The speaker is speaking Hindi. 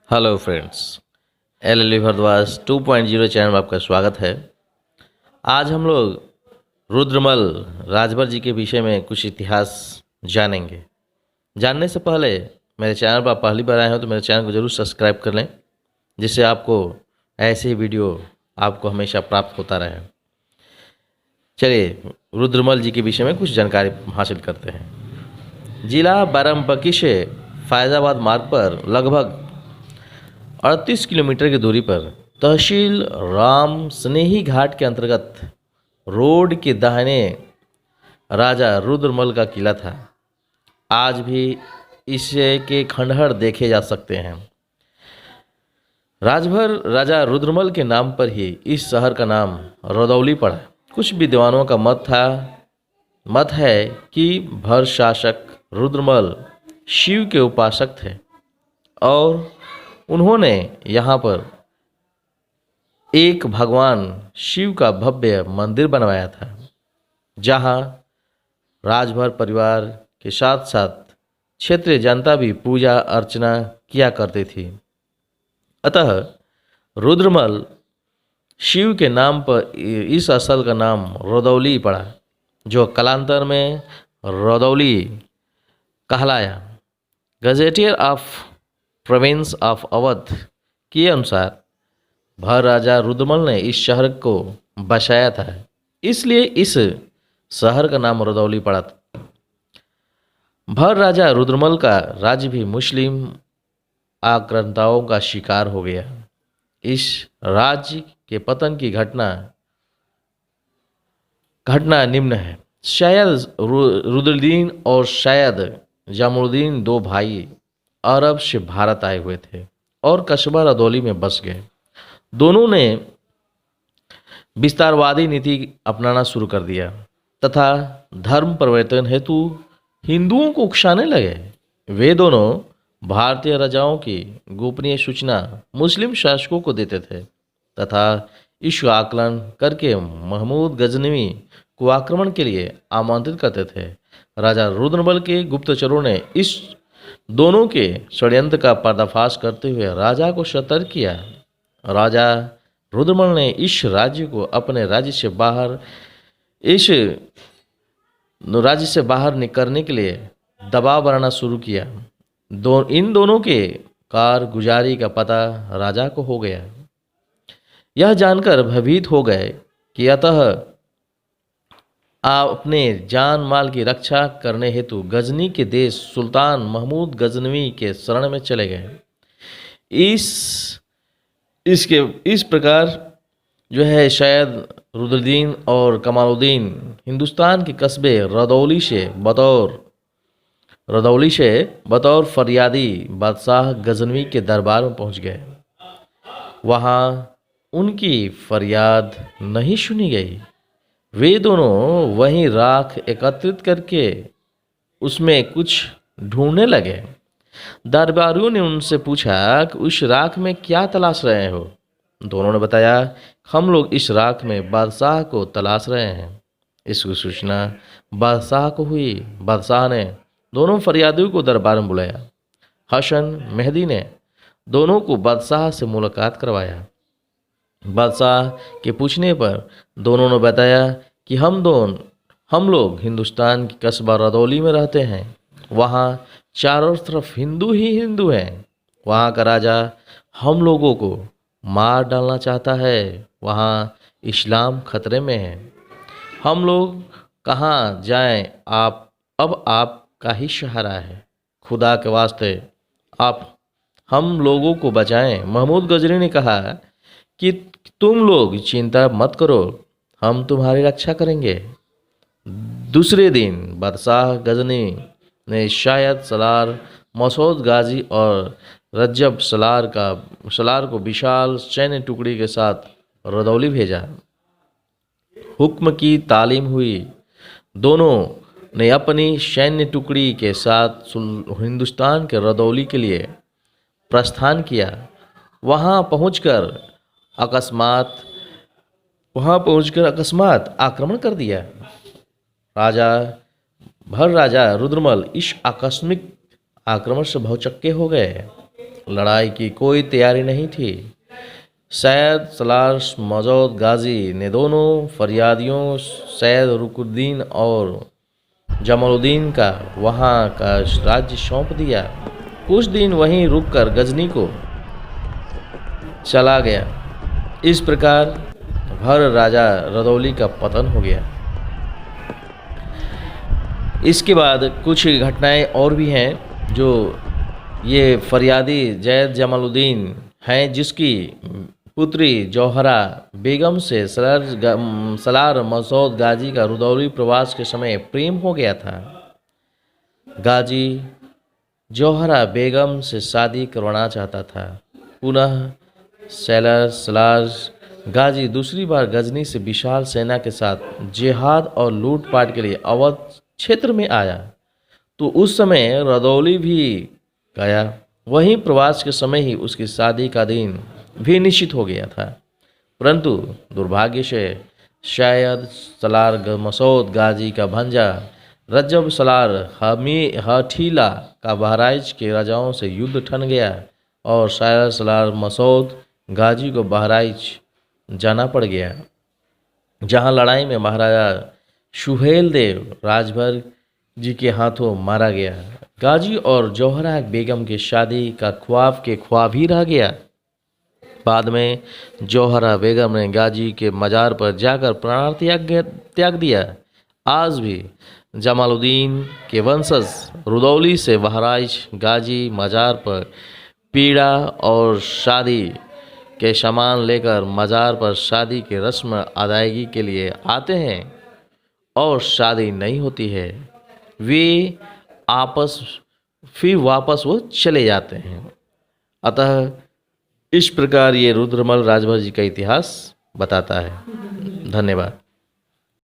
Hello friends, L Bhardwaj 2.0 channel में आपका स्वागत है। आज हम लोग रुद्रमल राजभर जी के विषय में कुछ इतिहास जानेंगे। जानने से पहले मेरे चैनल पर आप पहली बार आए हो तो मेरे चैनल को ज़रूर सब्सक्राइब कर लें, जिससे आपको ऐसे ही वीडियो आपको हमेशा प्राप्त होता रहे। चलिए रुद्रमल जी के विषय में कुछ जानकारी हासिल करते हैं। जिला बाराबंकी से फैज़ाबाद मार्ग पर लगभग 38 किलोमीटर की दूरी पर तहसील राम स्नेही घाट के अंतर्गत रोड के दाहिने राजा रुद्रमल का किला था। आज भी इसे के खंडहर देखे जा सकते हैं। राजभर राजा रुद्रमल के नाम पर ही इस शहर का नाम रदौली पड़ा। कुछ विद्वानों का मत है कि भर शासक रुद्रमल शिव के उपासक थे और उन्होंने यहाँ पर एक भगवान शिव का भव्य मंदिर बनवाया था, जहाँ राजभर परिवार के साथ साथ क्षेत्रीय जनता भी पूजा अर्चना किया करती थी। अतः रुद्रमल शिव के नाम पर इस स्थल का नाम रदौली पड़ा, जो कालांतर में रदौली कहलाया। Gazetteer of province of Awadh के अनुसार भर राजा रुद्रमल ने इस शहर को बसाया था, इसलिए इस शहर का नाम रदौली पड़ा था। भर राजा रुद्रमल का राज्य भी मुस्लिम आक्रांताओं का शिकार हो गया। इस राज्य के पतन की घटना निम्न है। शायद रुद्रदीन और शायद जामुद्दीन दो भाई अरब से भारत आए हुए थे और कस्बा रदौली में बस गए। दोनों ने विस्तारवादी नीति अपनाना शुरू कर दिया तथा धर्म परिवर्तन हेतु हिंदुओं को उकसाने लगे। वे दोनों भारतीय राजाओं की गोपनीय सूचना मुस्लिम शासकों को देते थे तथा इसका आकलन करके महमूद गजनवी को आक्रमण के लिए आमंत्रित करते थे। राजा रुद्रमल के गुप्तचरों ने इस दोनों के षड्यंत्र का पर्दाफाश करते हुए राजा को सतर्क किया। राजा रुद्रमल ने इस राज्य को अपने राज्य से बाहर निकलने के लिए दबाव बनाना शुरू किया। इन दोनों के कारगुजारी का पता राजा को हो गया। यह जानकर भयभीत हो गए कि अतः आप अपने जान माल की रक्षा करने हेतु गजनी के देश सुल्तान महमूद गजनवी के शरण में चले गए। इस प्रकार जो है शायद रुद्रदीन और कमालुद्दीन हिंदुस्तान के कस्बे रदौली से बतौर फरियादी बादशाह गजनवी के दरबार में पहुंच गए। वहां उनकी फरियाद नहीं सुनी गई। वे दोनों वहीं राख एकत्रित करके उसमें कुछ ढूंढने लगे। दरबारियों ने उनसे पूछा कि उस राख में क्या तलाश रहे हो। दोनों ने बताया, हम लोग इस राख में बादशाह को तलाश रहे हैं। इसकी सूचना बादशाह को हुई। बादशाह ने दोनों फरियादियों को दरबार में बुलाया। हसन मेहदी ने दोनों को बादशाह से मुलाकात करवाया। बादशाह के पूछने पर दोनों ने बताया कि हम लोग हिंदुस्तान की कस्बा रदौली में रहते हैं। वहाँ चारों तरफ हिंदू ही हिंदू हैं। वहाँ का राजा हम लोगों को मार डालना चाहता है। वहाँ इस्लाम खतरे में है। हम लोग कहाँ जाएं? अब आपका ही सहारा है। खुदा के वास्ते आप हम लोगों को बचाएं। महमूद गजनी ने कहा कि तुम लोग चिंता मत करो, हम तुम्हारी रक्षा करेंगे। दूसरे दिन बादशाह गजनी ने शायद सलार, मसूद गाजी और रज्जब सलार को विशाल सैन्य टुकड़ी के साथ रदौली भेजा। हुक्म की तालीम हुई। दोनों ने अपनी सैन्य टुकड़ी के साथ हिंदुस्तान के रदौली के लिए प्रस्थान किया। वहाँ पहुंचकर अकस्मात आक्रमण कर दिया। राजा रुद्रमल इस आकस्मिक आक्रमण से भौचक्के हो गए लड़ाई की कोई तैयारी नहीं थी। सैयद सलार मौजूद गाजी ने दोनों फरियादियों सैयद रुकुद्दीन और जमालुद्दीन का वहाँ का राज्य सौंप दिया। कुछ दिन वहीं रुककर गजनी को चला गया। इस प्रकार भर राजा रदौली का पतन हो गया। इसके बाद कुछ घटनाएं और भी हैं जो ये फरियादी जैद जमालुद्दीन हैं, जिसकी पुत्री जौहरा बेगम से सलार मसूद गाजी का रुदौली प्रवास के समय प्रेम हो गया था। गाजी जौहरा बेगम से शादी करवाना चाहता था। पुनः सलार गाजी दूसरी बार गजनी से विशाल सेना के साथ जिहाद और लूटपाट के लिए अवध क्षेत्र में आया, तो उस समय रदौली भी गया। वहीं प्रवास के समय ही उसकी शादी का दिन भी निश्चित हो गया था। परंतु दुर्भाग्य से शायद सलार मसूद गाजी का भंजा रजब सलार हठीला का बहराइच के राजाओं से युद्ध ठन गया और शायद सलार मसूद गाजी को बहराइच जाना पड़ गया, जहां लड़ाई में महाराजा सुहेल देव राजभर जी के हाथों मारा गया। गाजी और जौहरा बेगम की शादी का ख्वाब ही रह गया। बाद में जौहरा बेगम ने गाजी के मजार पर जाकर प्राण त्याग दिया। आज भी जमालुद्दीन के वंशज रुदौली से बहराइच गाजी मजार पर पीड़ा और शादी के सामान लेकर मजार पर शादी की रस्म अदायगी के लिए आते हैं और शादी नहीं होती है। वे फिर वापस वो चले जाते हैं। अतः इस प्रकार ये रुद्रमल राजभर जी का इतिहास बताता है। धन्यवाद।